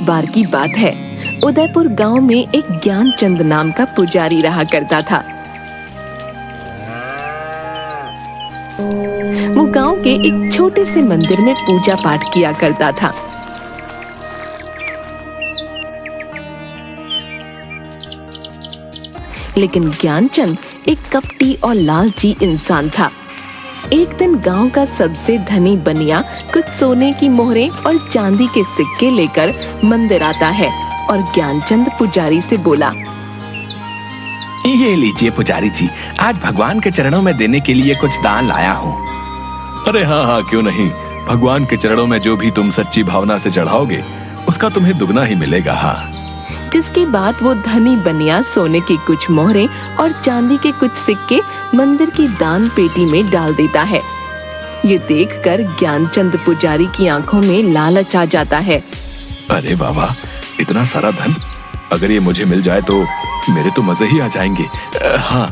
बार की बात है, उदयपुर गांव में एक ज्ञानचंद नाम का पुजारी रहा करता था। वो गांव के एक छोटे से मंदिर में पूजा पाठ किया करता था। लेकिन ज्ञानचंद एक कपटी और लालची इंसान था। एक दिन गांव का सबसे धनी बनिया कुछ सोने की मोहरें और चांदी के सिक्के लेकर मंदिर आता है और ज्ञानचंद पुजारी से बोला, ये लीजिए पुजारी जी, आज भगवान के चरणों में देने के लिए कुछ दान लाया हूँ। अरे हाँ हाँ, क्यों नहीं। भगवान के चरणों में जो भी तुम सच्ची भावना से चढ़ाओगे उसका तुम्हें दुगना ही मिलेगा। हाँ। जिसके बाद वो धनी बनिया सोने की कुछ मोहरें और चांदी के कुछ सिक्के मंदिर की दान पेटी में डाल देता है। ये देखकर ज्ञानचंद पुजारी की आंखों में लालच आ जाता है। अरे वाह, इतना सारा धन, अगर ये मुझे मिल जाए तो मेरे तो मजे ही आ जाएंगे। हाँ,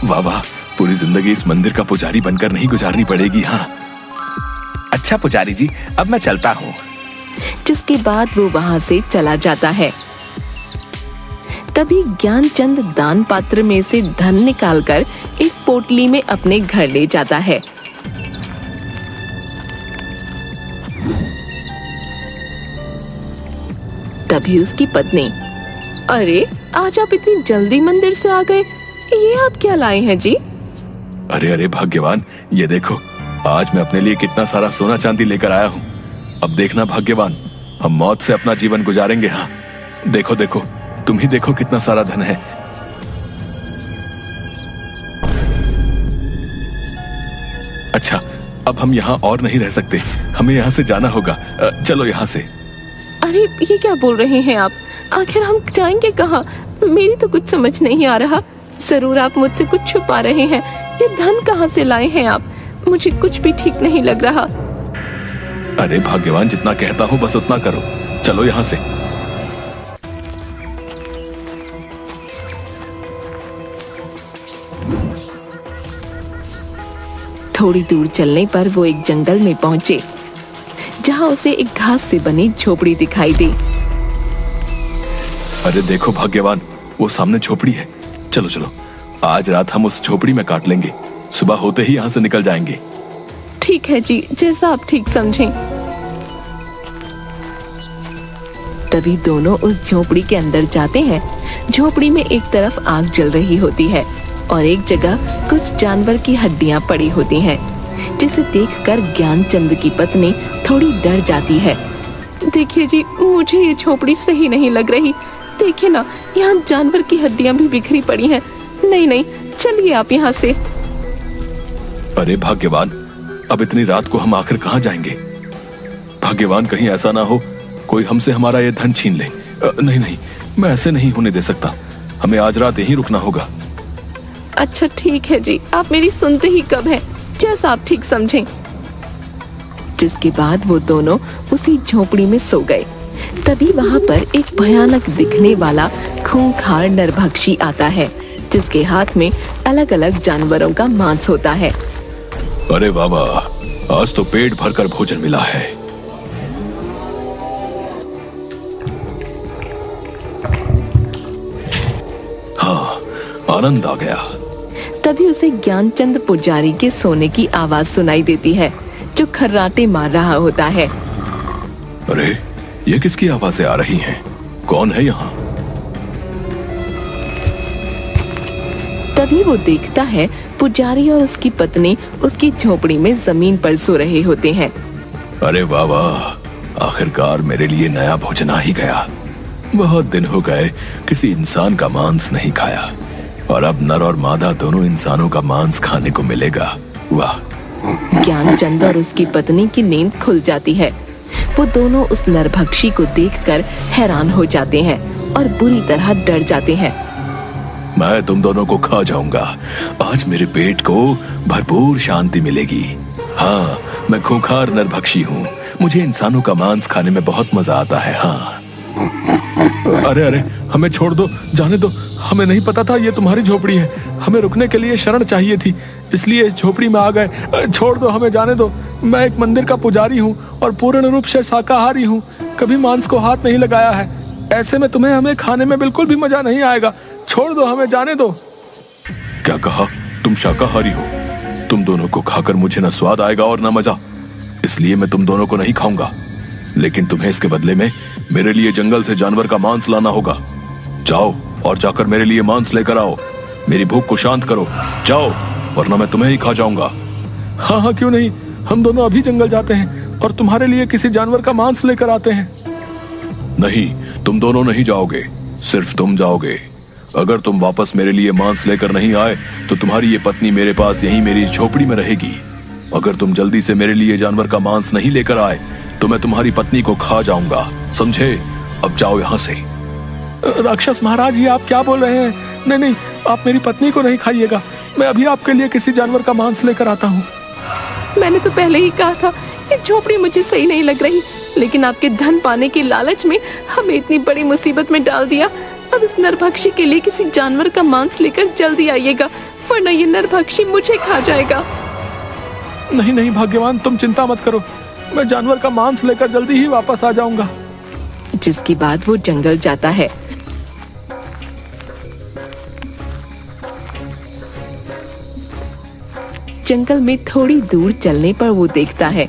वाह, पूरी जिंदगी इस मंदिर का पुजारी बनकर नहीं गुजारनी पड़ेगी। हाँ। अच्छा पुजारी जी, अब मैं चलता हूँ। जिसके बाद वो वहाँ से चला जाता है। तभी ज्ञानचंद दान पात्र में से धन निकालकर एक पोटली में अपने घर ले जाता है। तभी उसकी पत्नी, अरे आज आप इतनी जल्दी मंदिर से आ गए, ये आप क्या लाए हैं जी? अरे अरे भाग्यवान, ये देखो, आज मैं अपने लिए कितना सारा सोना चांदी लेकर आया हूँ। अब देखना भाग्यवान, हम मौत से अपना जीवन गुजारेंगे। हाँ, देखो देखो, तुम ही देखो कितना सारा धन है। अच्छा, अब हम यहाँ और नहीं रह सकते, हमें यहाँ से जाना होगा। चलो यहाँ से। अरे ये क्या बोल रहे हैं आप? आखिर हम जाएंगे कहाँ? मेरी तो कुछ समझ नहीं आ रहा। जरूर आप मुझसे कुछ छुपा रहे हैं। ये धन कहाँ से लाए हैं आप? मुझे कुछ भी ठीक नहीं लग रहा। अरे भाग्यवान, जितना कहता हूँ बस उतना करो। चलो यहाँ से। थोड़ी दूर चलने पर वो एक जंगल में पहुंचे, जहां उसे एक घास से बनी झोपड़ी दिखाई दी। अरे देखो भाग्यवान, वो सामने झोपड़ी है। चलो चलो, आज रात हम उस झोपड़ी में काट लेंगे, सुबह होते ही यहाँ से निकल जाएंगे। ठीक है जी, जैसा आप ठीक समझें। तभी दोनों उस झोपड़ी के अंदर जाते हैं। झोपड़ी में एक तरफ आग जल रही होती है और एक जगह कुछ जानवर की हड्डियां पड़ी होती हैं, जिसे देखकर ज्ञानचंद की पत्नी थोड़ी डर जाती है। देखिए जी, मुझे ये झोपड़ी सही नहीं लग रही। देखिए ना, यहाँ जानवर की हड्डियां भी बिखरी पड़ी हैं। नहीं नहीं, चलिए आप यहाँ से। अरे भाग्यवान, अब इतनी रात को हम आखिर कहाँ जाएंगे? भाग्यवान, कहीं ऐसा ना हो कोई हमसे हमारा ये धन छीन ले। नहीं नहीं, मैं ऐसे नहीं होने दे सकता। हमें आज रात यहीं रुकना होगा। अच्छा ठीक है जी, आप मेरी सुनते ही कब हैं, जैसा आप ठीक समझें। जिसके बाद वो दोनों उसी झोपड़ी में सो गए। तभी वहाँ पर एक भयानक दिखने वाला खूंखार नरभक्षी आता है, जिसके हाथ में अलग अलग जानवरों का मांस होता है। अरे बाबा, आज तो पेट भरकर भोजन मिला है। हाँ, आनंद आ गया। तभी उसे ज्ञानचंद पुजारी के सोने की आवाज सुनाई देती है, जो खर्राटे मार रहा होता है। अरे ये किसकी आवाजें आ रही हैं? कौन है यहाँ? तभी वो देखता है पुजारी और उसकी पत्नी उसकी झोपड़ी में जमीन पर सो रहे होते हैं। अरे वाह वाह, आखिरकार मेरे लिए नया भोजन आ ही गया। बहुत दिन हो गए किसी इंसान का मांस नहीं खाया, और अब नर और मादा दोनों इंसानों का मांस खाने को मिलेगा। वाह। ज्ञानचंद और उसकी पत्नी की नींद खुल जाती है। वो दोनों उस नरभक्षी को देखकर हैरान हो जाते हैं और बुरी तरह डर जाते हैं। मैं तुम दोनों को खा जाऊंगा। आज मेरे पेट को भरपूर शांति मिलेगी। हाँ, मैं खूंखार नरभक्षी हूँ। मुझे इंसानों का मांस खाने में बहुत मजा आता है। हाँ। अरे अरे, हमें छोड़ दो, जाने दो। हमें नहीं पता था ये तुम्हारी झोपड़ी है। हमें रुकने के लिए शरण चाहिए थी, इसलिए इस झोपड़ी में आ गए। छोड़ दो, हमें जाने दो। मैं एक मंदिर का पुजारी हूँ और पूर्ण रूप से शाकाहारी हूँ। कभी मांस को हाथ नहीं लगाया है। ऐसे में हमें खाने में बिल्कुल भी मजा नहीं आएगा। छोड़ दो, हमें जाने दो। क्या कहा? तुम शाकाहारी हो? तुम दोनों को खाकर मुझे न स्वाद आएगा और न मजा, इसलिए मैं तुम दोनों को नहीं खाऊंगा। लेकिन तुम्हें इसके बदले में मेरे लिए जंगल से जानवर का मांस लाना होगा। जाओ और जाकर मेरे लिए मांस लेकर आओ। मेरी भूख को शांत करो, जाओ, वरना मैं तुम्हें ही खा जाऊंगा। हाँ हाँ, क्यों नहीं, हम दोनों अभी जंगल जाते हैं और तुम्हारे लिए किसी जानवर का मांस लेकर आते हैं। नहीं, तुम दोनों नहीं जाओगे, सिर्फ तुम जाओगे। अगर तुम वापस मेरे लिए मांस लेकर नहीं आए तो तुम्हारी ये पत्नी मेरे पास यहीं मेरी झोपड़ी में रहेगी। अगर तुम जल्दी से मेरे लिए जानवर का मांस नहीं लेकर आए तो मैं तुम्हारी पत्नी को खा जाऊंगा, समझे? अब जाओ यहाँ से। राक्षस महाराज, ये आप क्या बोल रहे हैं? नहीं नहीं, आप मेरी पत्नी को नहीं खाइएगा। मैं अभी आपके लिए किसी जानवर का मांस लेकर आता हूँ। मैंने तो पहले ही कहा था ये झोपड़ी मुझे सही नहीं लग रही, लेकिन आपके धन पाने की लालच में हमें इतनी बड़ी मुसीबत में डाल दिया। अब इस नरभक्षी के लिए किसी जानवर का मांस लेकर जल्दी आइएगा, वरना ये नरभक्षी मुझे खा जाएगा। नहीं नहीं भाग्यवान, तुम चिंता मत करो, मैं जानवर का मांस लेकर जल्दी ही वापस आ जाऊंगा। जिसके बाद वो जंगल जाता है। जंगल में थोड़ी दूर चलने पर वो देखता है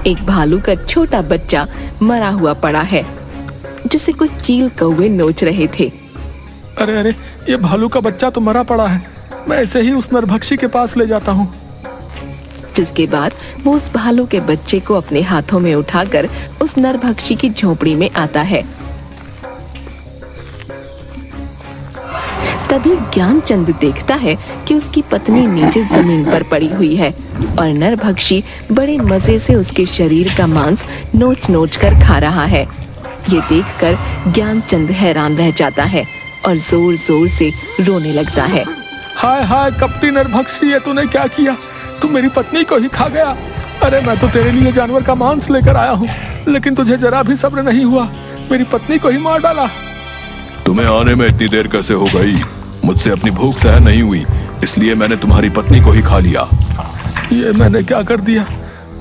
एक भालू का छोटा बच्चा मरा हुआ पड़ा है, जिसे कुछ चील कौवे नोच रहे थे। अरे अरे, ये भालू का बच्चा तो मरा पड़ा है। मैं ऐसे ही उस नरभक्षी के पास ले जाता हूँ। जिसके बाद वो उस भालू के बच्चे को अपने हाथों में उठाकर उस नरभक्षी की झोपड़ी में आता है। तभी ज्ञानचंद देखता है कि उसकी पत्नी नीचे जमीन पर पड़ी हुई है और नरभक्षी बड़े मजे से उसके शरीर का मांस नोच नोच कर खा रहा है। ये देखकर ज्ञानचंद हैरान रह जाता है और जोर जोर से रोने लगता है। हाय हाय कपटी नरभक्षी, ये तूने क्या किया? तू मेरी पत्नी को ही खा गया। अरे मैं तो तेरे लिए जानवर का मांस लेकर आया हूँ, लेकिन तुझे जरा भी सब्र नहीं हुआ, मेरी पत्नी को ही मार डाला। तुम्हें आने में इतनी देर कैसे हो गई? मुझसे अपनी भूख सहन नहीं हुई, इसलिए मैंने तुम्हारी पत्नी को ही खा लिया। ये मैंने क्या कर दिया?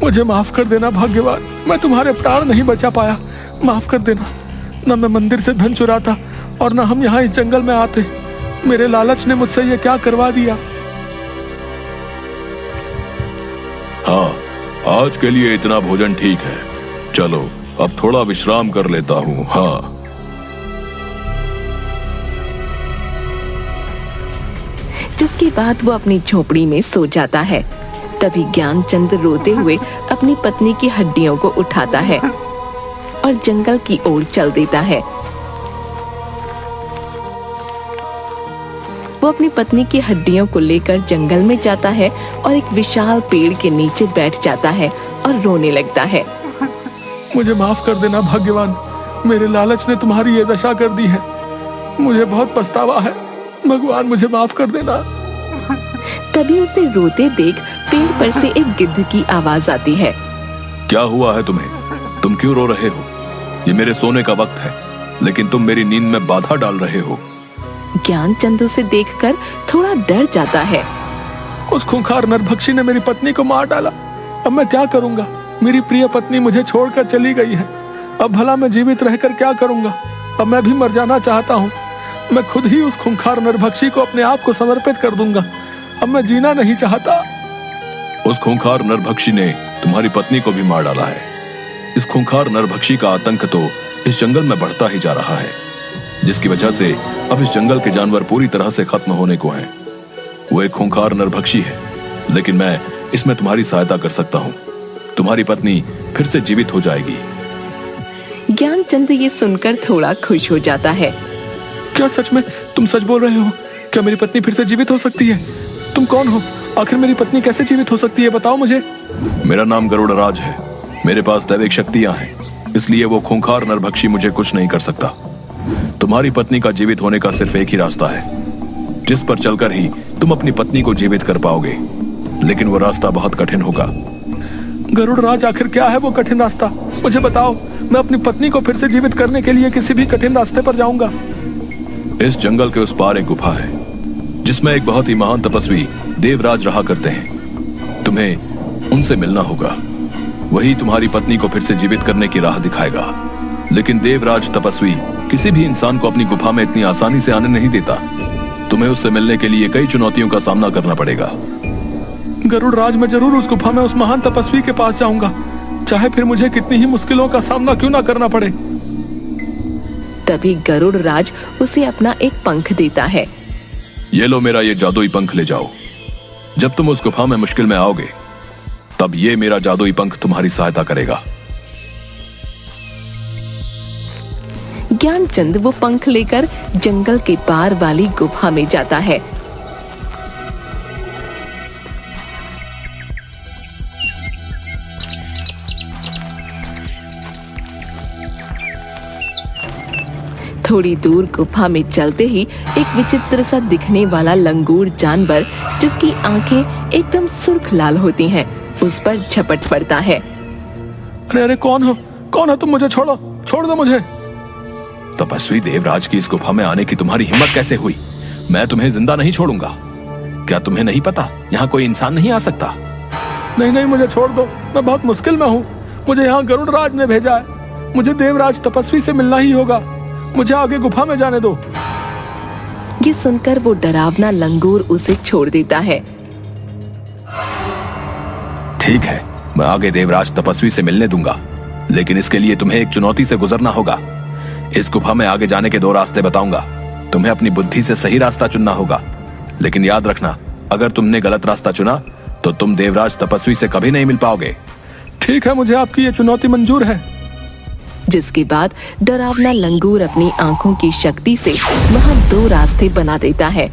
मुझे माफ कर देना भाग्यवान, मैं तुम्हारे प्राण नहीं बचा पाया। माफ कर देना। न मैं मंदिर से धन चुराता और न हम यहाँ इस जंगल में आते। मेरे लालच ने मुझसे ये क्या करवा दिया। हाँ, आज के लिए इतना भोजन ठीक है। चलो अब थोड़ा विश्राम कर लेता हूँ। हाँ। जिसके बाद वो अपनी झोपड़ी में सो जाता है। तभी ज्ञानचंद रोते हुए अपनी पत्नी की हड्डियों को उठाता है और जंगल की ओर चल देता है। वो अपनी पत्नी की हड्डियों को लेकर जंगल में जाता है और एक विशाल पेड़ के नीचे बैठ जाता है और रोने लगता है। मुझे माफ कर देना भाग्यवान, मेरे लालच ने तुम्हारी ये दशा कर दी है। मुझे बहुत पछतावा है, भगवान मुझे माफ कर देना। तभी उसे रोते देख पेड़ पर से एक गिद्ध की आवाज आती है। क्या हुआ है तुम्हें? तुम क्यों रो रहे हो? ये मेरे सोने का वक्त है, लेकिन तुम मेरी नींद में बाधा डाल रहे हो। ज्ञानचंद उसे देखकर थोड़ा डर जाता है। उस खूंखार नरभक्षी ने मेरी पत्नी को मार डाला। अब मैं क्या करूंगा? मेरी प्रिय पत्नी मुझे छोड़कर चली गई है। अब भला मैं जीवित रहकर क्या करूंगा? अब मैं भी मर जाना चाहता हूँ। मैं खुद ही उस खूंखार नरभक्षी को अपने आप को समर्पित कर दूंगा। अब मैं जीना नहीं चाहता। उस खूंखार नरभक्षी ने तुम्हारी पत्नी को भी मार डाला है। इस खूंखार नरभक्षी का आतंक तो इस जंगल में बढ़ता ही जा रहा है, जिसकी वजह से अब इस जंगल के जानवर पूरी तरह से खत्म होने को हैं। वो एक खूंखार नरभक्षी है, लेकिन मैं इसमें तुम्हारी सहायता कर सकता हूँ। तुम्हारी पत्नी फिर से जीवित हो जाएगी। ज्ञानचंद ये सुनकर थोड़ा खुश हो जाता है। क्या सच में तुम सच बोल रहे हो? क्या मेरी पत्नी फिर से जीवित हो सकती है? तुम कौन हो? आखिर मेरी पत्नी कैसे जीवित हो सकती है, बताओ मुझे। मेरा नाम गरुड़राज है। मेरे पास दैविक शक्तियां हैं, इसलिए वो खूंखार नरभक्षी मुझे कुछ नहीं कर सकता। तुम्हारी पत्नी का जीवित होने का सिर्फ एक ही रास्ता है, जिस पर चलकर ही तुम अपनी पत्नी को जीवित कर पाओगे, लेकिन वो रास्ता बहुत कठिन होगा। गरुड़राज, आखिर क्या है वो कठिन रास्ता? मुझे बताओ, मैं अपनी पत्नी को फिर से जीवित करने के लिए किसी भी कठिन रास्ते पर जाऊंगा। इस जंगल के उस पार एक गुफा है जिसमें एक बहुत ही महान तपस्वी देवराज रहा करते हैं। तुम्हें उनसे मिलना होगा। वही तुम्हारी पत्नी को फिर से जीवित करने की राह दिखाएगा। लेकिन देवराज तपस्वी किसी भी इंसान को अपनी गुफा में इतनी आसानी से आने नहीं देता। तुम्हें उससे मिलने के लिए कई चुनौतियों का सामना करना पड़ेगा। गरुड़ राज, मैं जरूर उस गुफा में उस महान तपस्वी के पास जाऊंगा, चाहे फिर मुझे कितनी ही मुश्किलों का सामना क्यों ना करना पड़े। तभी गरुड़ राज उसे अपना एक पंख देता है। ये लो मेरा ये जादुई पंख ले जाओ। जब तुम उस गुफा में मुश्किल में आओगे तब ये मेरा जादुई पंख तुम्हारी सहायता करेगा। ज्ञानचंद वो पंख लेकर जंगल के पार वाली गुफा में जाता है। थोड़ी दूर गुफा में चलते ही एक विचित्र सा दिखने वाला लंगूर जानवर, जिसकी आंखें एकदम सुर्ख लाल होती हैं, उस पर झपट पड़ता है। अरे अरे, कौन हो तुम? मुझे छोड़ो, छोड़ दो मुझे। तपस्वी देवराज की इस गुफा में आने की तुम्हारी हिम्मत कैसे हुई? मैं तुम्हें जिंदा नहीं छोड़ूंगा। क्या तुम्हें नहीं पता यहाँ कोई इंसान नहीं आ सकता? नहीं नहीं, मुझे छोड़ दो, मैं बहुत मुश्किल में हूँ। मुझे यहाँ गरुड़ राज ने भेजा है। मुझे देवराज तपस्वी से मिलना ही होगा। मुझे आगे गुफा में जाने दो। ये सुनकर वो डरावना लंगूर उसे छोड़ देता है। ठीक है, मैं आगे देवराज तपस्वी से मिलने दूंगा, लेकिन इसके लिए तुम्हें एक चुनौती से गुजरना होगा। इस गुफा में आगे जाने के 2 रास्ते बताऊंगा। तुम्हें अपनी बुद्धि से सही रास्ता चुनना होगा, लेकिन याद रखना, अगर तुमने गलत रास्ता चुना तो तुम देवराज तपस्वी से कभी नहीं मिल पाओगे। ठीक है, मुझे आपकी ये चुनौती मंजूर है। जिसके बाद डरावना लंगूर अपनी आंखों की शक्ति से वहाँ 2 रास्ते बना देता है।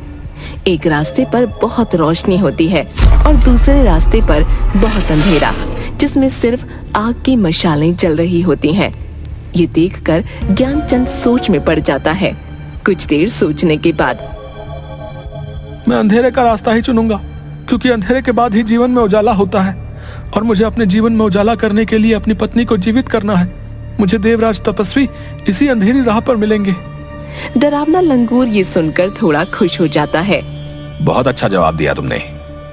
एक रास्ते पर बहुत रोशनी होती है और दूसरे रास्ते पर बहुत अंधेरा, जिसमें सिर्फ आग की मशालें जल रही होती हैं। ये देखकर ज्ञानचंद सोच में पड़ जाता है। कुछ देर सोचने के बाद, मैं अंधेरे का रास्ता ही चुनूंगा, क्योंकि अंधेरे के बाद ही जीवन में उजाला होता है और मुझे अपने जीवन में उजाला करने के लिए अपनी पत्नी को जीवित करना है। मुझे देवराज तपस्वी इसी अंधेरी राह पर मिलेंगे। डरावना लंगूर ये सुनकर थोड़ा खुश हो जाता है। बहुत अच्छा जवाब दिया तुमने।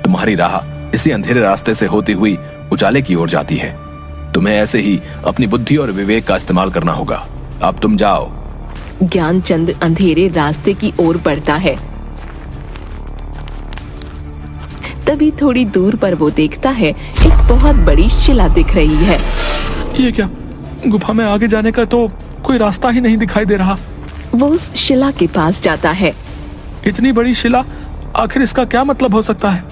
तुम्हारी राह इसी अंधेरे रास्ते से होती हुई उजाले की ओर जाती है। तुम्हें ऐसे ही अपनी बुद्धि और विवेक का इस्तेमाल करना होगा। अब तुम जाओ। ज्ञानचंद अंधेरे रास्ते की ओर बढ़ता है। तभी थोड़ी दूर पर वो देखता है एक बहुत बड़ी शिला दिख रही है। ये क्या? गुफा में आगे जाने का तो कोई रास्ता ही नहीं दिखाई दे रहा। वो उस शिला के पास जाता है। इतनी बड़ी शिला, आखिर इसका क्या मतलब हो सकता है?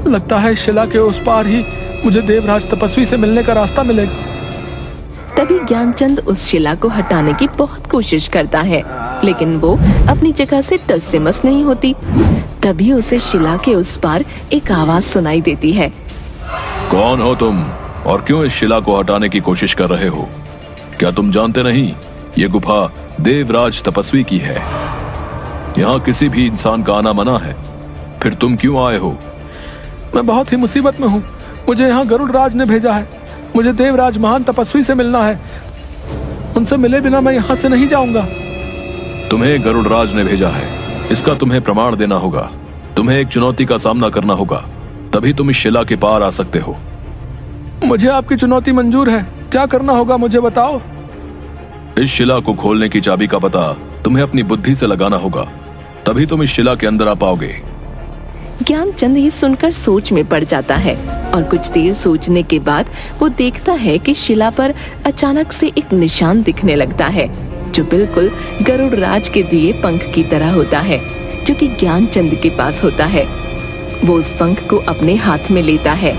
लगता है शिला के उस पार ही मुझे देवराज तपस्वी से मिलने का रास्ता मिलेगा। तभी ज्ञानचंद उस शिला को हटाने की बहुत कोशिश करता है, लेकिन वो अपनी जगह से टस से मस नहीं होती। तभी उसे शिला के उस पार एक आवाज सुनाई देती है। कौन हो तुम और क्यों इस शिला को हटाने की कोशिश कर रहे हो? क्या तुम जानते नहीं, ये गुफा देवराज तपस्वी की है। यहाँ किसी भी इंसान का आना मना है। फिर तुम क्यों आए हो? मैं बहुत ही मुसीबत में हूँ। मुझे यहाँ गरुड़ राज ने भेजा है। मुझे देवराज महान तपस्वी से मिलना है। उनसे मिले बिना मैं यहाँ से नहीं जाऊंगा। तुम्हें गरुड़ राज ने भेजा है, इसका तुम्हें प्रमाण देना होगा। तुम्हें एक चुनौती का सामना करना होगा, तभी तुम इस शिला के पार आ सकते हो। मुझे आपकी चुनौती मंजूर है। क्या करना होगा मुझे बताओ। इस शिला को खोलने की चाबी का पता तुम्हें अपनी बुद्धि से लगाना होगा, तभी तुम इस शिला के अंदर आ पाओगे। ज्ञानचंद ये सुनकर सोच में पड़ जाता है और कुछ देर सोचने के बाद वो देखता है कि शिला पर अचानक से एक निशान दिखने लगता है, जो बिल्कुल गरुड़ राज के दिए पंख की तरह होता है, जो कि ज्ञानचंद के पास होता है। वो उस पंख को अपने हाथ में लेता है।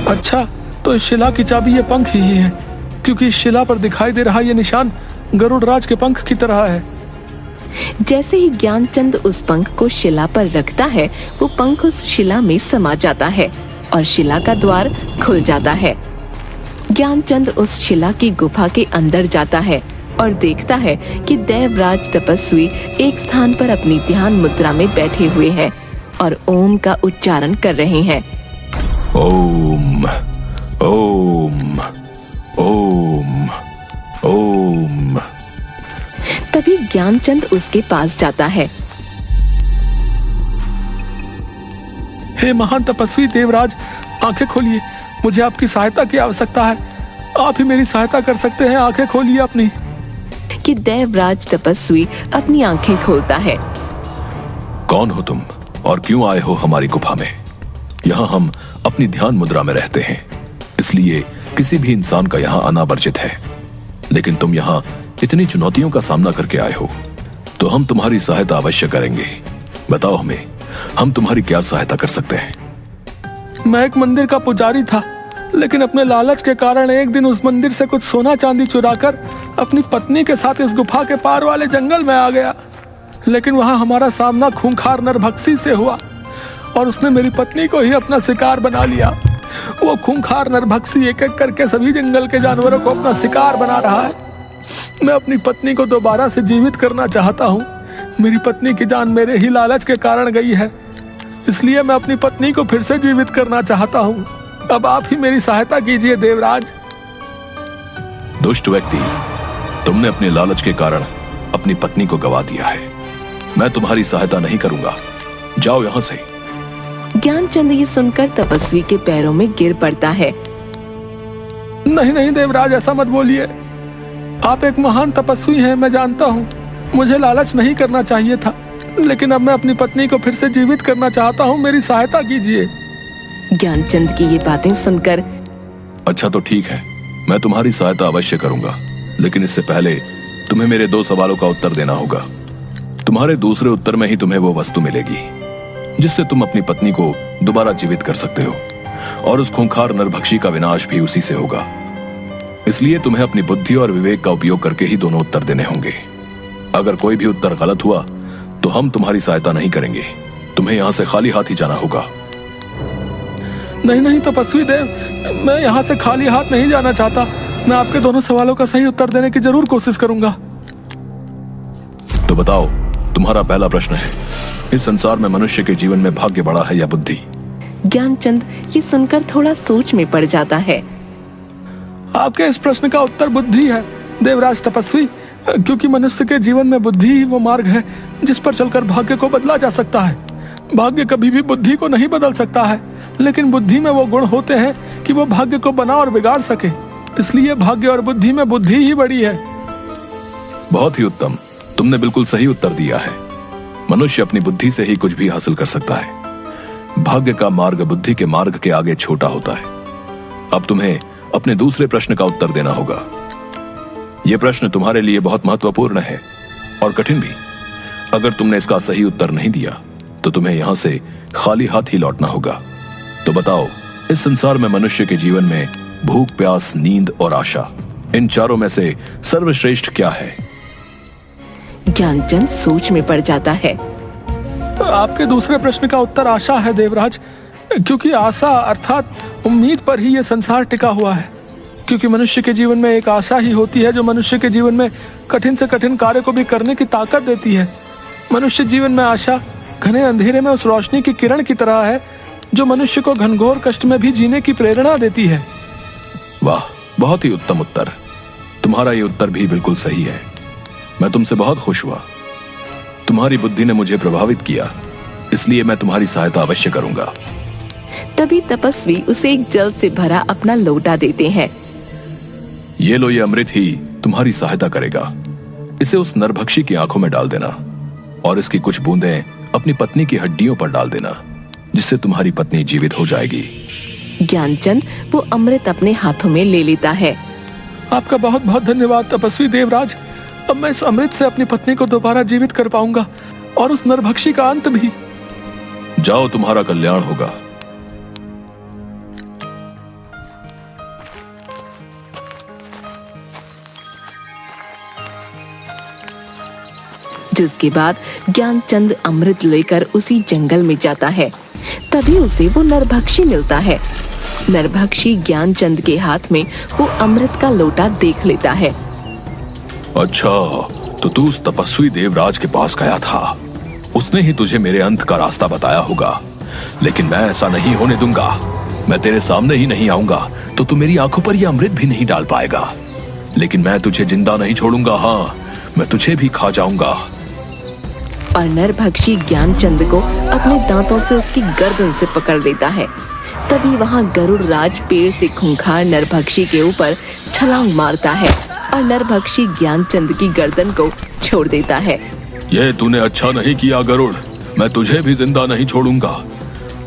अच्छा, तो इस शिला की चाबी ये पंख ही है, क्योंकि इस शिला पर दिखाई दे रहा ये निशान गरुड़ राज के पंख की तरह है। जैसे ही ज्ञानचंद उस पंख को शिला पर रखता है, वो पंख उस शिला में समा जाता है और शिला का द्वार खुल जाता है। ज्ञानचंद उस शिला की गुफा के अंदर जाता है और देखता है कि देवराज तपस्वी एक स्थान पर अपनी ध्यान मुद्रा में बैठे हुए हैं और ओम का उच्चारण कर रहे हैं। ओम ओम ओम ओम। तभी ज्ञानचंद उसके पास जाता है। हे महान तपस्वी देवराज, आंखें खोलिए, मुझे आपकी सहायता की आवश्यकता है। आप ही मेरी सहायता कर सकते हैं, आंखें खोलिए अपनी। कि देवराज तपस्वी अपनी आंखें खोलता है। कौन हो तुम और क्यों आए हो हमारी गुफा में? यहाँ हम अपनी ध्यान मुद्रा में रहते हैं, इसलिए किसी भी इंसान का यहाँ आना वर्जित है। लेकिन तुम यहाँ इतनी चुनौतियों का सामना करके आए हो, तो हम तुम्हारी सहायता अवश्य करेंगे। बताओ हमें, हम तुम्हारी क्या सहायता कर सकते हैं? मैं एक मंदिर का पुजारी था, लेकिन अपने लालच के कारण एक दिन उस मंदिर से कुछ सोना चांदी चुराकर अपनी पत्नी के साथ इस गुफा के पार वाले जंगल में आ गया। लेकिन वहां हमारा सामना खूंखार नरभक्षी से हुआ और उसने मेरी पत्नी को ही अपना शिकार बना लिया। वो खूंखार नरभक्षी एक एक करके सभी जंगल के जानवरों को अपना शिकार बना रहा है। मैं अपनी पत्नी को दोबारा से जीवित करना चाहता हूँ। मेरी पत्नी की जान मेरे ही लालच के कारण गई है, इसलिए मैं अपनी पत्नी को फिर से जीवित करना चाहता हूँ। अब आप ही मेरी सहायता कीजिए देवराज। दुष्ट व्यक्ति, तुमने अपने लालच के कारण अपनी पत्नी को गवा दिया है। मैं तुम्हारी सहायता नहीं करूंगा, जाओ यहां से। ज्ञानचंद ये सुनकर तपस्वी के पैरों में गिर पड़ता है। नहीं नहीं देवराज, ऐसा मत बोलिए। आप एक महान तपस्वी हैं, मैं जानता हूँ। मुझे लालच नहीं करना चाहिए था, लेकिन अब मैं अपनी पत्नी को फिर से जीवित करना चाहता हूँ। मेरी सहायता कीजिए। ज्ञानचंद की ये बातें सुनकर अच्छा तो ठीक है, मैं तुम्हारी सहायता अवश्य करूंगा, लेकिन इससे पहले तुम्हें मेरे 2 सवालों का उत्तर देना होगा। तुम्हारे दूसरे उत्तर में ही तुम्हें वो वस्तु मिलेगी जिससे तुम अपनी पत्नी को दोबारा जीवित कर सकते हो, और उस खूंखार नरभक्षी का विनाश भी उसी से होगा। इसलिए तुम्हें अपनी बुद्धि और विवेक का उपयोग करके ही दोनों उत्तर देने होंगे। अगर कोई भी उत्तर गलत हुआ तो हम तुम्हारी सहायता नहीं करेंगे। तुम्हें यहाँ से खाली हाथ ही जाना होगा। नहीं नहीं तपस्वी देव, मैं यहाँ से खाली हाथ नहीं जाना चाहता। मैं आपके दोनों सवालों का सही उत्तर देने की जरूर कोशिश करूंगा। तो बताओ, तुम्हारा पहला प्रश्न है, इस संसार में मनुष्य के जीवन में भाग्य बड़ा है या बुद्धि? ज्ञानचंद ये सुनकर थोड़ा सोच में पड़ जाता है। आपके इस प्रश्न का उत्तर बुद्धि है देवराज तपस्वी, क्योंकि मनुष्य के जीवन में बुद्धि ही वो मार्ग है जिस पर चलकर भाग्य को बदला जा सकता है। भाग्य कभी भी बुद्धि को नहीं बदल सकता है, लेकिन बुद्धि में वो गुण होते हैं कि वो भाग्य को बना और बिगाड़ सके। इसलिए भाग्य और बुद्धि में बुद्धि ही बड़ी है। बहुत ही उत्तम, तुमने बिल्कुल सही उत्तर दिया है। मनुष्य अपनी बुद्धि से ही कुछ भी हासिल कर सकता है। भाग्य का मार्ग बुद्धि के मार्ग के आगे छोटा होता है। अब तुम्हें अपने दूसरे प्रश्न का उत्तर देना होगा। यह प्रश्न तुम्हारे लिए बहुत महत्वपूर्ण है और कठिन भी। अगर तुमने इसका सही उत्तर नहीं दिया तो तुम्हें यहां से खाली हाथ ही लौटना होगा। तो बताओ, इस संसार में मनुष्य के जीवन में भूख, प्यास, नींद और आशा, इन चारों में से सर्वश्रेष्ठ क्या है? ज्ञानचंद सोच में पड़ जाता है। आपके दूसरे प्रश्न का उत्तर आशा है देवराज, क्योंकि आशा अर्थात उम्मीद पर ही यह संसार टिका हुआ है। क्योंकि मनुष्य के जीवन में एक आशा ही होती है जो मनुष्य के जीवन में कठिन से कठिन कार्य को भी करने की ताकत देती है। मनुष्य जीवन में आशा घने अंधेरे में उस रोशनी की किरण की तरह है जो मनुष्य को घनघोर कष्ट में भी जीने की प्रेरणा देती है। वाह, बहुत ही उत्तम उत्तर। तुम्हारा ये उत्तर भी बिल्कुल सही है। मैं तुमसे बहुत खुश हुआ। तुम्हारी बुद्धि ने मुझे प्रभावित किया, इसलिए मैं तुम्हारी सहायता अवश्य करूंगा। तभी तपस्वी उसे एक जल से भरा अपना लोटा देते हैं। ये लो, ये अमृत ही तुम्हारी सहायता करेगा। इसे उस नरभक्षी की आंखों में डाल देना और इसकी कुछ बूंदें अपनी पत्नी की हड्डियों पर डाल देना, जिससे तुम्हारी पत्नी जीवित हो जाएगी। ज्ञानचंद वो अमृत अपने हाथों में ले लेता है। आपका बहुत बहुत धन्यवाद तपस्वी देवराज। अब मैं इस अमृत से अपनी पत्नी को दोबारा जीवित कर पाऊंगा और उस नरभक्षी का अंत भी। जाओ, तुम्हारा कल्याण होगा। जिसके बाद ज्ञानचंद अमृत लेकर उसी जंगल में जाता है। तभी उसे वो नरभक्षी मिलता है। नरभक्षी ज्ञानचंद के हाथ में वो अमृत का लोटा देख लेता है। अच्छा, तो तू उस तपस्वी देवराज के पास गया था। उसने ही तुझे मेरे अंत का रास्ता बताया होगा, लेकिन मैं ऐसा नहीं होने दूंगा। मैं तेरे सामने ही नहीं आऊंगा तो तू मेरी आंखों पर यह अमृत भी नहीं डाल पाएगा। लेकिन मैं तुझे जिंदा नहीं छोड़ूंगा। हाँ, मैं तुझे भी खा जाऊंगा। और नरभक्षी ज्ञानचंद को अपने दांतों से उसकी गर्दन से पकड़ लेता है। तभी वहाँ गरुड़ राज पेड़ से खूंखार नरभक्षी के ऊपर छलांग मारता है और नरभक्षी ज्ञानचंद की गर्दन को छोड़ देता है। ये तूने अच्छा नहीं किया गरुड़, मैं तुझे भी जिंदा नहीं छोड़ूंगा।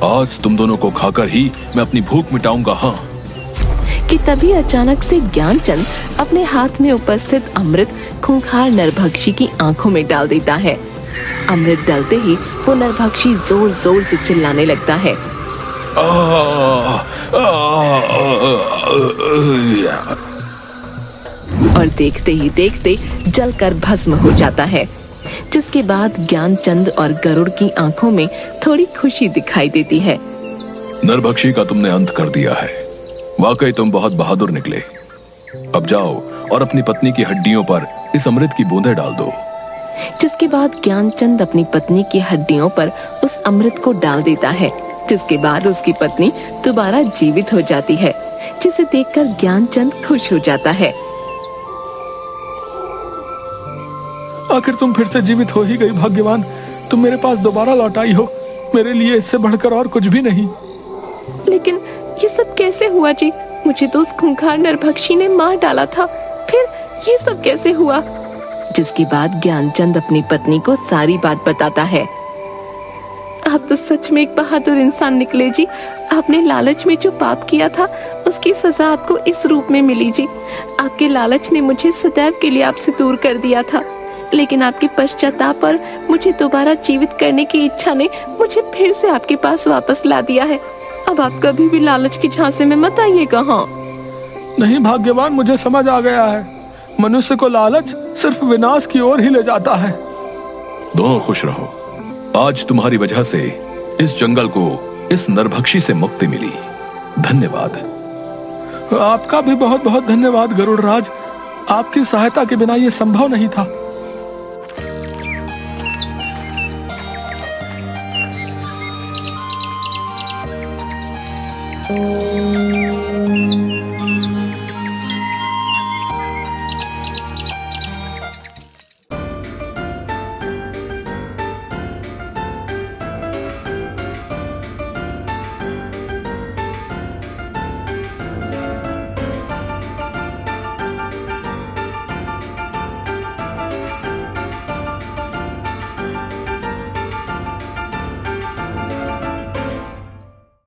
आज तुम दोनों को खाकर ही मैं अपनी भूख मिटाऊंगा। हाँ। कि तभी अचानक से ज्ञानचंद अपने हाथ में उपस्थित अमृत खूंखार नरभक्षी की आंखों में डाल देता है। अमृत डालते ही वो नरभक्षी जोर जोर से चिल्लाने लगता है और देखते ही देखते जलकर भस्म हो जाता है। जिसके बाद ज्ञानचंद और गरुड़ की आंखों में थोड़ी खुशी दिखाई देती है। नरभक्षी का तुमने अंत कर दिया है, वाकई तुम बहुत बहादुर निकले। अब जाओ और अपनी पत्नी की हड्डियों पर इस अमृत की बूंदें डाल दो। जिसके बाद ज्ञानचंद अपनी पत्नी की हड्डियों पर उस अमृत को डाल देता है। जिसके बाद उसकी पत्नी दोबारा जीवित हो जाती है, जिसे देखकर ज्ञानचंद खुश हो जाता है। आखिर तुम फिर से जीवित हो ही गई भाग्यवान, तुम मेरे पास दोबारा लौट आई हो। मेरे लिए इससे बढ़कर और कुछ भी नहीं। लेकिन ये सब कैसे हुआ जी? मुझे तो उस खूंखार नरभक्षी ने मार डाला था, फिर ये सब कैसे हुआ? जिसके बाद ज्ञानचंद अपनी पत्नी को सारी बात बताता है। आप तो सच में एक बहादुर इंसान निकले जी। आपने लालच में जो पाप किया था उसकी सजा आपको इस रूप में मिली जी। आपके लालच ने मुझे सदैव के लिए आपसे दूर कर दिया था, लेकिन आपके पश्चाताप और मुझे दोबारा जीवित करने की इच्छा ने मुझे फिर से आपके पास वापस ला दिया है। अब आप कभी भी लालच की झांसे में मत आइएगा। हाँ नहीं भाग्यवान, मुझे समझ आ गया है, मनुष्य को लालच सिर्फ विनाश की ओर ही ले जाता है। दोनों खुश रहो। आज तुम्हारी वजह से इस जंगल को इस नरभक्षी से मुक्ति मिली। धन्यवाद। आपका भी बहुत बहुत धन्यवाद गरुड़ राज, आपकी सहायता के बिना ये संभव नहीं था।